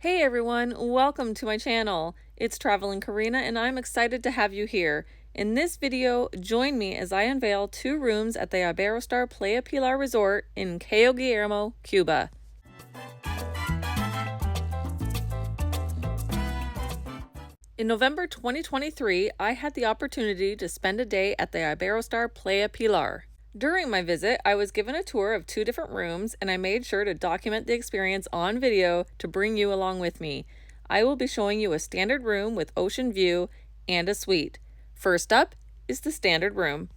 Hey everyone, welcome to my channel. It's Traveling Karina and I'm excited to have you here. In this video, join me as I unveil 2 rooms at the Iberostar Playa Pilar Resort in Cayo Guillermo, Cuba. In November 2023, I had the opportunity to spend a day at the Iberostar Playa Pilar. During my visit, I was given a tour of 2 different rooms and I made sure to document the experience on video to bring you along with me. I will be showing you a standard room with ocean view and a suite. First up is the standard room.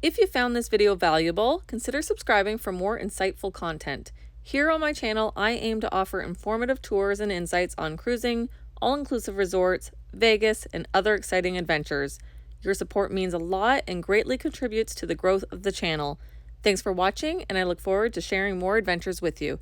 If you found this video valuable, consider subscribing for more insightful content. Here on my channel, I aim to offer informative tours and insights on cruising, all-inclusive resorts, Vegas, and other exciting adventures. Your support means a lot and greatly contributes to the growth of the channel. Thanks for watching, and I look forward to sharing more adventures with you.